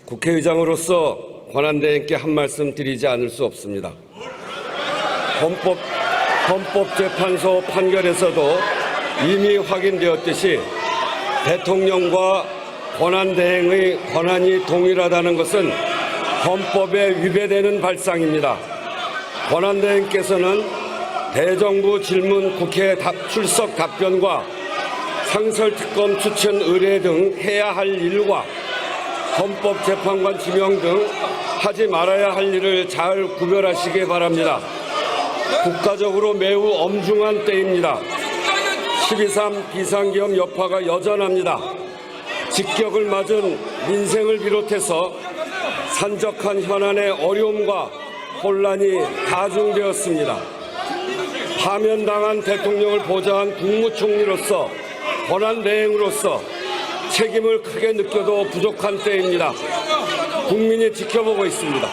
국회의장으로서 권한대행께 한 말씀 드리지 않을 수 없습니다. 헌법재판소 판결에서도 이미 확인되었듯이 대통령과 권한대행의 권한이 동일하다는 것은 헌법에 위배되는 발상입니다. 권한대행께서는 대정부 질문 국회 출석 답변과 상설특검 추천 의뢰 등 해야 할 일과 헌법재판관 지명 등 하지 말아야 할 일을 잘 구별하시기 바랍니다. 국가적으로 매우 엄중한 때입니다. 12.3 비상계엄 여파가 여전합니다. 직격을 맞은 민생을 비롯해서 산적한 현안의 어려움과 혼란이 가중되었습니다. 파면당한 대통령을 보좌한 국무총리로서 권한대행으로서 책임을 크게 느껴도 부족한 때입니다. 국민이 지켜보고 있습니다.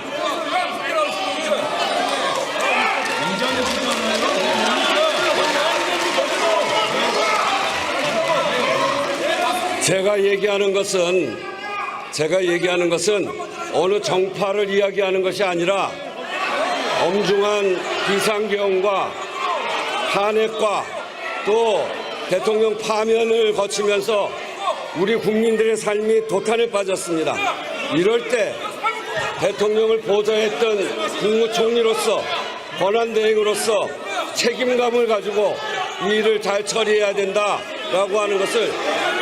제가 얘기하는 것은 어느 정파를 이야기하는 것이 아니라 엄중한 비상계엄과 탄핵과 또 대통령 파면을 거치면서 우리 국민들의 삶이 도탄에 빠졌습니다. 이럴 때 대통령을 보좌했던 국무총리로서 권한대행으로서 책임감을 가지고 이 일을 잘 처리해야 된다라고 하는 것을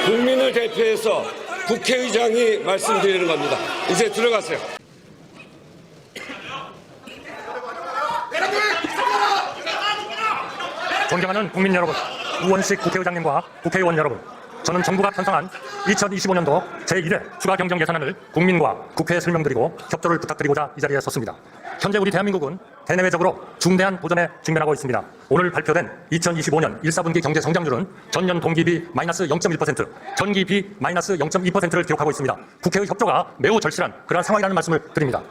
국민을 대표해서 국회의장이 말씀드리는 겁니다. 이제 들어가세요. 존경하는 국민 여러분, 우원식 국회의장님과 국회의원 여러분, 저는 정부가 편성한 2025년도 제1회 추가 경정 예산안을 국민과 국회에 설명드리고 협조를 부탁드리고자 이 자리에 섰습니다. 현재 우리 대한민국은 대내외적으로 중대한 도전에 직면하고 있습니다. 오늘 발표된 2025년 1·4분기 경제 성장률은 전년 동기비 마이너스 0.1%, 전기비 마이너스 0.2%를 기록하고 있습니다. 국회의 협조가 매우 절실한 그러한 상황이라는 말씀을 드립니다.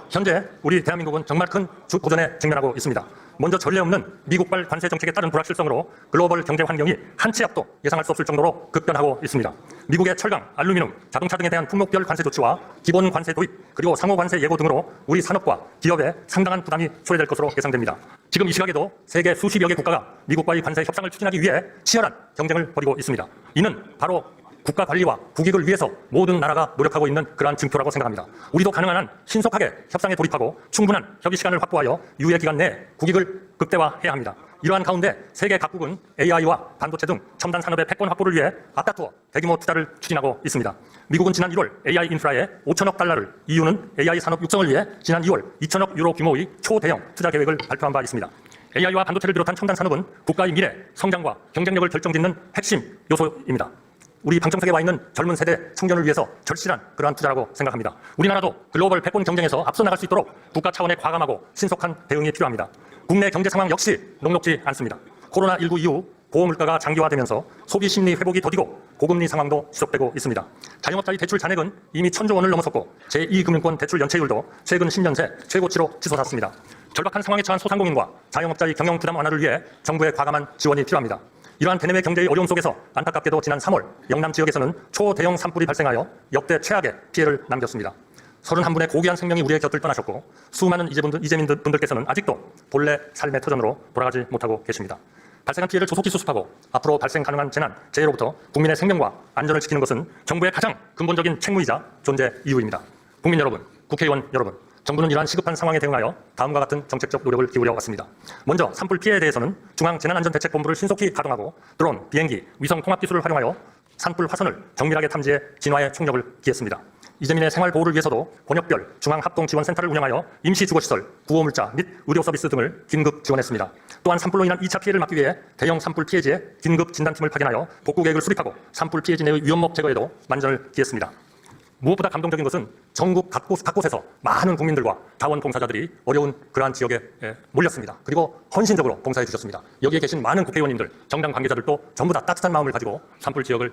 현재 우리 대한민국은 정말 큰 도전에 직면하고 있습니다. 먼저 전례 없는 미국발 관세 정책에 따른 불확실성으로 글로벌 경제 환경이 한 치 앞도 예상할 수 없을 정도로 급변하고 있습니다. 미국의 철강, 알루미늄, 자동차 등에 대한 품목별 관세 조치와 기본 관세 도입, 그리고 상호 관세 예고 등으로 우리 산업과 기업에 상당한 부담이 초래될 것으로 예상됩니다. 지금 이 시각에도 세계 수십여 개 국가가 미국과의 관세 협상을 추진하기 위해 치열한 경쟁을 벌이고 있습니다. 이는 바로 국가 관리와 국익을 위해서 모든 나라가 노력하고 있는 그러한 증표라고 생각합니다. 우리도 가능한 한 신속하게 협상에 돌입하고 충분한 협의 시간을 확보하여 유예 기간 내에 국익을 극대화해야 합니다. 이러한 가운데 세계 각국은 AI와 반도체 등 첨단 산업의 패권 확보를 위해 앞다투어 대규모 투자를 추진하고 있습니다. 미국은 지난 1월 AI 인프라에 5천억 달러를, EU는 AI 산업 육성을 위해 지난 2월 2천억 유로 규모의 초대형 투자 계획을 발표한 바 있습니다. AI와 반도체를 비롯한 첨단 산업은 국가의 미래, 성장과 경쟁력을 결정짓는 핵심 요소입니다. 우리 방청석에 와 있는 젊은 세대 청년을 위해서 절실한 그러한 투자라고 생각합니다. 우리나라도 글로벌 패권 경쟁에서 앞서 나갈 수 있도록 국가 차원의 과감하고 신속한 대응이 필요합니다. 국내 경제 상황 역시 녹록지 않습니다. 코로나19 이후 보호물가가 장기화되면서 소비 심리 회복이 더디고 고금리 상황도 지속되고 있습니다. 자영업자의 대출 잔액은 이미 1,000조 원을 넘어섰고 제2금융권 대출 연체율도 최근 10년 새 최고치로 치솟았습니다. 절박한 상황에 처한 소상공인과 자영업자의 경영 부담 완화를 위해 정부의 과감한 지원이 필요합니다. 이러한 대내외 경제의 어려움 속에서 안타깝게도 지난 3월 영남 지역에서는 초대형 산불이 발생하여 역대 최악의 피해를 남겼습니다. 31분의 고귀한 생명이 우리의 곁을 떠나셨고 수많은 이재민분들께서는 아직도 본래 삶의 터전으로 돌아가지 못하고 계십니다. 발생한 피해를 조속히 수습하고 앞으로 발생 가능한 재난, 재해로부터 국민의 생명과 안전을 지키는 것은 정부의 가장 근본적인 책무이자 존재 이유입니다. 국민 여러분, 국회의원 여러분, 정부는 이러한 시급한 상황에 대응하여 다음과 같은 정책적 노력을 기울여 왔습니다. 먼저 산불 피해에 대해서는 중앙재난안전대책본부를 신속히 가동하고 드론, 비행기, 위성 통합기술을 활용하여 산불 화선을 정밀하게 탐지해 진화에 총력을 기했습니다. 이재민의 생활 보호를 위해서도 권역별 중앙합동지원센터를 운영하여 임시주거시설, 구호물자 및 의료서비스 등을 긴급 지원했습니다. 또한 산불로 인한 2차 피해를 막기 위해 대형 산불 피해지에 긴급 진단팀을 파견하여 복구계획을 수립하고 산불 피해지 내의 위험목 제거에도 만전을 기했습니다. 무엇보다 감동적인 것은 전국 각곳에서 많은 국민들과 자원봉사자들이 어려운 그러한 지역에 몰렸습니다. 그리고 헌신적으로 봉사해 주셨습니다. 여기에 계신 많은 국회의원님들, 정당 관계자들도 전부 다 따뜻한 마음을 가지고 산불 지역을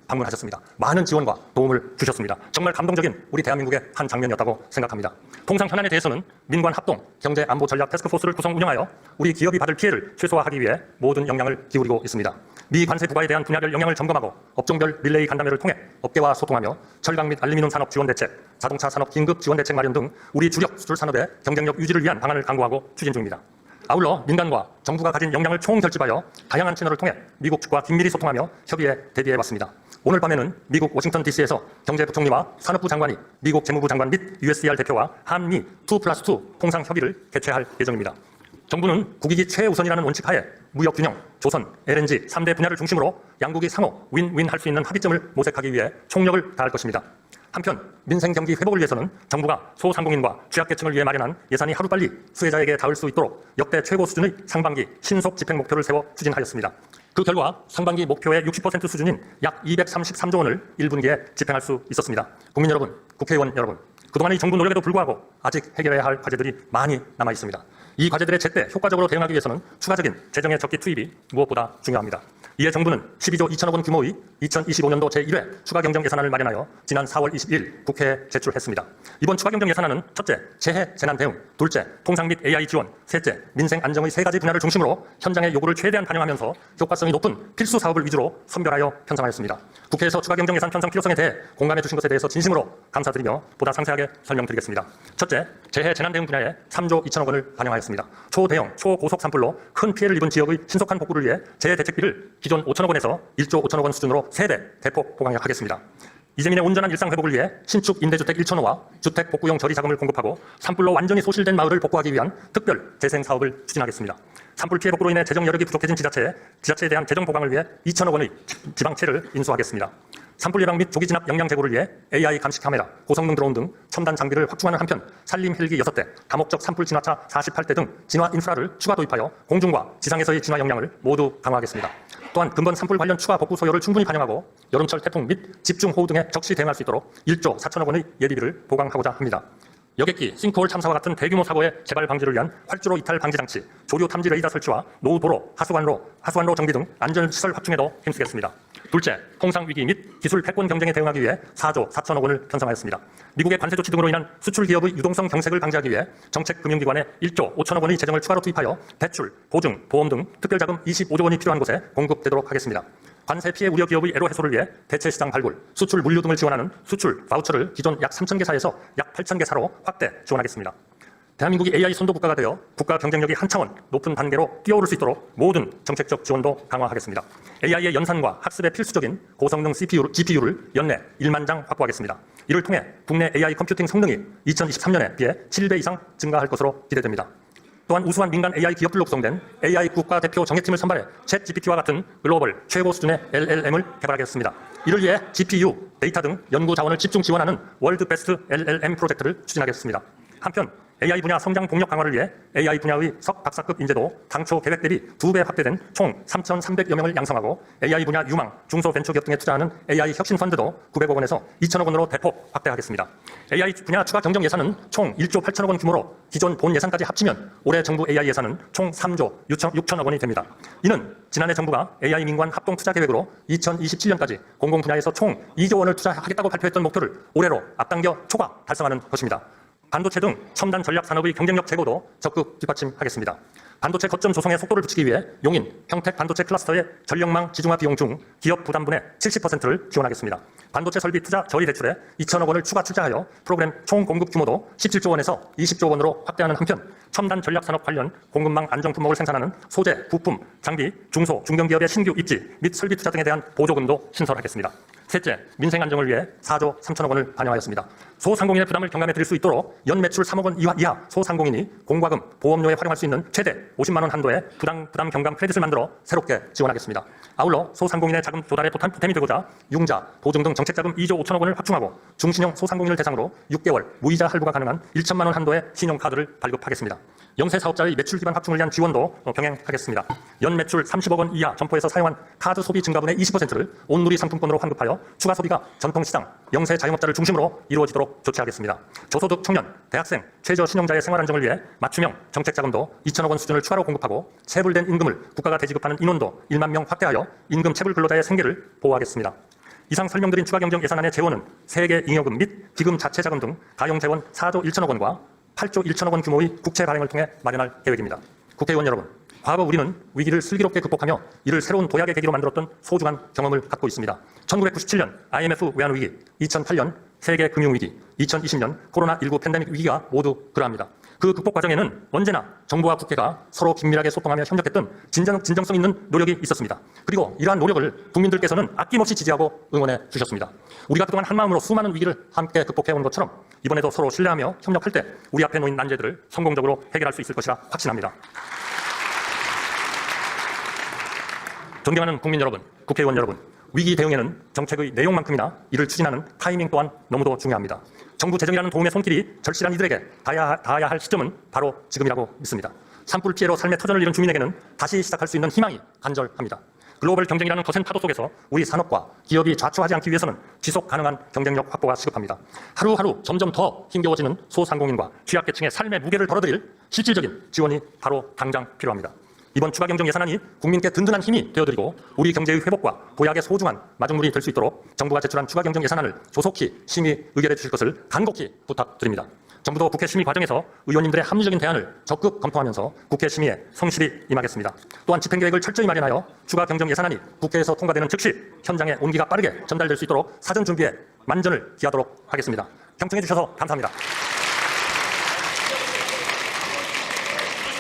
방문하셨습니다. 많은 지원과 도움을 주셨습니다. 정말 감동적인 우리 대한민국의 한 장면이었다고 생각합니다. 통상 현안에 대해서는 민관 합동 경제안보전략 태스크포스를 구성 운영하여 우리 기업이 받을 피해를 최소화하기 위해 모든 역량을 기울이고 있습니다. 미 관세 부과에 대한 분야별 영향을 점검하고 업종별 릴레이 간담회를 통해 업계와 소통하며 철강 및 알루미늄 산업 지원 대책, 자동차 산업 긴급 지원 대책 마련 등 우리 주력 수출 산업의 경쟁력 유지를 위한 방안을 강구하고 추진 중입니다. 아울러 민간과 정부가 가진 역량을 총결집하여 다양한 채널을 통해 미국 측과 긴밀히 소통하며 협의에 대비해 왔습니다. 오늘 밤에는 미국 워싱턴 DC에서 경제부총리와 산업부 장관이 미국 재무부 장관 및 USDR 대표와 한미 2+2 통상 협의를 개최할 예정입니다. 정부는 국익이 최우선이라는 원칙하에 무역 균형, 조선, LNG 3대 분야를 중심으로 양국이 상호 윈윈 할 수 있는 합의점을 모색하기 위해 총력을 다할 것입니다. 한편 민생 경기 회복을 위해서는 정부가 소상공인과 취약계층을 위해 마련한 예산이 하루빨리 수혜자에게 닿을 수 있도록 역대 최고 수준의 상반기 신속 집행 목표를 세워 추진하였습니다. 그 결과 상반기 목표의 60% 수준인 약 233조 원을 1분기에 집행할 수 있었습니다. 국민 여러분, 국회의원 여러분, 그동안의 정부 노력에도 불구하고 아직 해결해야 할 과제들이 많이 남아 있습니다. 이 과제들에 제때 효과적으로 대응하기 위해서는 추가적인 재정의 적기 투입이 무엇보다 중요합니다. 이에 정부는 12조 2천억 원 규모의 2025년도 제1회 추가경정 예산안을 마련하여 지난 4월 22일 국회에 제출했습니다. 이번 추가경정 예산안은 첫째, 재해 재난 대응, 둘째, 통상 및 AI 지원, 셋째, 민생 안정의 세 가지 분야를 중심으로 현장의 요구를 최대한 반영하면서 효과성이 높은 필수 사업을 위주로 선별하여 편성하였습니다. 국회에서 추가경정 예산 편성 필요성에 대해 공감해 주신 것에 대해서 진심으로 감사드리며 보다 상세하게 설명드리겠습니다. 첫째, 재해 재난 대응 분야에 3조 2천억 원을 반영하였습니다. 초대형, 초고속 산불로 큰 피해를 입은 지역의 신속한 복구를 위해 재해 대책비를 기존 5천억 원에서 1조 5천억 원 수준으로 3배 대폭 보강하겠습니다. 이재민의 온전한 일상 회복을 위해 신축 임대주택 1,000호와 주택 복구용 저리 자금을 공급하고 산불로 완전히 소실된 마을을 복구하기 위한 특별 재생 사업을 추진하겠습니다. 산불 피해 복구로 인해 재정 여력이 부족해진 지자체에 대한 재정 보강을 위해 2천억 원의 지방채를 인수하겠습니다. 산불 예방 및 조기 진압 역량 제고를 위해 AI 감시 카메라, 고성능 드론 등 첨단 장비를 확충하는 한편 산림 헬기 6대, 다목적 산불 진화차 48대 등 진화 인프라를 추가 도입하여 공중과 지상에서의 진화 역량을 모두 강화하겠습니다. 또한 근본 산불 관련 추가 복구 소요를 충분히 반영하고 여름철 태풍 및 집중호우 등에 적시 대응할 수 있도록 1조 4천억 원의 예비비를 보강하고자 합니다. 여객기, 싱크홀 참사와 같은 대규모 사고의 재발 방지를 위한 활주로 이탈 방지 장치, 조류 탐지 레이더 설치와 노후 도로, 하수관로 정비 등 안전시설 확충에도 힘쓰겠습니다. 둘째, 통상 위기 및 기술 패권 경쟁에 대응하기 위해 4조 4천억 원을 편성하였습니다. 미국의 관세 조치 등으로 인한 수출 기업의 유동성 경색을 방지하기 위해 정책금융기관에 1조 5천억 원의 재정을 추가로 투입하여 대출, 보증, 보험 등 특별자금 25조 원이 필요한 곳에 공급되도록 하겠습니다. 관세 피해 우려 기업의 애로 해소를 위해 대체 시장 발굴, 수출 물류 등을 지원하는 수출 바우처를 기존 약 3천 개 사에서 약 8천 개 사로 확대 지원하겠습니다. 대한민국이 AI 선도 국가가 되어 국가 경쟁력이 한 차원 높은 단계로 뛰어오를 수 있도록 모든 정책적 지원도 강화하겠습니다. AI의 연산과 학습에 필수적인 고성능 GPU를 연내 1만 장 확보하겠습니다. 이를 통해 국내 AI 컴퓨팅 성능이 2023년에 비해 7배 이상 증가할 것으로 기대됩니다. 또한 우수한 민간 AI 기업들로 구성된 AI 국가대표 정예팀을 선발해 챗GPT와 같은 글로벌 최고 수준의 LLM을 개발하겠습니다. 이를 위해 GPU, 데이터 등 연구 자원을 집중 지원하는 월드 베스트 LLM 프로젝트를 추진하겠습니다. 한편 AI 분야 성장 동력 강화를 위해 AI 분야의 석박사급 인재도 당초 계획 대비 2배 확대된 총 3,300여 명을 양성하고 AI 분야 유망, 중소벤처기업 등에 투자하는 AI 혁신 펀드도 900억 원에서 2천억 원으로 대폭 확대하겠습니다. AI 분야 추가 경정 예산은 총 1조 8천억 원 규모로 기존 본 예산까지 합치면 올해 정부 AI 예산은 총 3조 6천억 원이 됩니다. 이는 지난해 정부가 AI 민관 합동 투자 계획으로 2027년까지 공공 분야에서 총 2조 원을 투자하겠다고 발표했던 목표를 올해로 앞당겨 초과 달성하는 것입니다. 반도체 등 첨단 전략 산업의 경쟁력 제고도 적극 뒷받침하겠습니다. 반도체 거점 조성의 속도를 붙이기 위해 용인, 평택 반도체 클러스터의 전력망 지중화 비용 중 기업 부담분의 70%를 지원하겠습니다. 반도체 설비 투자 저리 대출에 2천억 원을 추가 출자하여 프로그램 총 공급 규모도 17조 원에서 20조 원으로 확대하는 한편 첨단 전략 산업 관련 공급망 안정 품목을 생산하는 소재, 부품, 장비, 중소, 중견기업의 신규 입지 및 설비 투자 등에 대한 보조금도 신설하겠습니다. 셋째, 민생 안정을 위해 4조 3천억 원을 반영하였습니다. 소상공인의 부담을 경감해 드릴 수 있도록 연 매출 3억 원 이하 소상공인이 공과금, 보험료에 활용할 수 있는 최대 50만 원 한도의 부담 경감 크레딧을 만들어 새롭게 지원하겠습니다. 아울러 소상공인의 자금 조달에 보탬이 되고자 융자, 보증 등 정책자금 2조 5천억 원을 확충하고 중신형 소상공인을 대상으로 6개월 무이자 할부가 가능한 1천만 원 한도의 신용카드를 발급하겠습니다. 영세 사업자의 매출 기반 확충을 위한 지원도 병행하겠습니다. 연 매출 30억 원 이하 점포에서 사용한 카드 소비 증가분의 20%를 온누리 상품권으로 환급하여 추가 소비가 전통시장, 영세 자영업자를 중심으로 이루어지도록 조치하겠습니다. 저소득 청년, 대학생, 최저 신용자의 생활 안정을 위해 맞춤형 정책 자금도 2천억 원 수준을 추가로 공급하고 체불된 임금을 국가가 대지급하는 인원도 1만 명 확대하여 임금 체불 근로자의 생계를 보호하겠습니다. 이상 설명드린 추가경정 예산안의 재원은 세계 잉여금 및 기금 자체 자금 등 가용 재원 4조 1천억 원과 8조 1천억 원 규모의 국채 발행을 통해 마련할 계획입니다. 국회의원 여러분, 과거 우리는 위기를 슬기롭게 극복하며 이를 새로운 도약의 계기로 만들었던 소중한 경험을 갖고 있습니다. 1997년 IMF 외환위기, 2008년 세계 금융위기, 2020년 코로나19 팬데믹 위기가 모두 그러합니다. 그 극복 과정에는 언제나 정부와 국회가 서로 긴밀하게 소통하며 협력했던 진정성 있는 노력이 있었습니다. 그리고 이러한 노력을 국민들께서는 아낌없이 지지하고 응원해 주셨습니다. 우리가 그동안 한마음으로 수많은 위기를 함께 극복해온 것처럼 이번에도 서로 신뢰하며 협력할 때 우리 앞에 놓인 난제들을 성공적으로 해결할 수 있을 것이라 확신합니다. 존경하는 국민 여러분, 국회의원 여러분, 위기 대응에는 정책의 내용만큼이나 이를 추진하는 타이밍 또한 너무도 중요합니다. 정부 재정이라는 도움의 손길이 절실한 이들에게 닿아야 할 시점은 바로 지금이라고 믿습니다. 산불 피해로 삶의 터전을 잃은 주민에게는 다시 시작할 수 있는 희망이 간절합니다. 글로벌 경쟁이라는 거센 파도 속에서 우리 산업과 기업이 좌초하지 않기 위해서는 지속 가능한 경쟁력 확보가 시급합니다. 하루하루 점점 더 힘겨워지는 소상공인과 취약계층의 삶의 무게를 덜어드릴 실질적인 지원이 바로 당장 필요합니다. 이번 추가 경정 예산안이 국민께 든든한 힘이 되어드리고 우리 경제의 회복과 도약의 소중한 마중물이 될 수 있도록 정부가 제출한 추가 경정 예산안을 조속히 심의 의결해 주실 것을 간곡히 부탁드립니다. 정부도 국회 심의 과정에서 의원님들의 합리적인 대안을 적극 검토하면서 국회 심의에 성실히 임하겠습니다. 또한 집행계획을 철저히 마련하여 추가 경정 예산안이 국회에서 통과되는 즉시 현장에 온기가 빠르게 전달될 수 있도록 사전 준비에 만전을 기하도록 하겠습니다. 경청해 주셔서 감사합니다.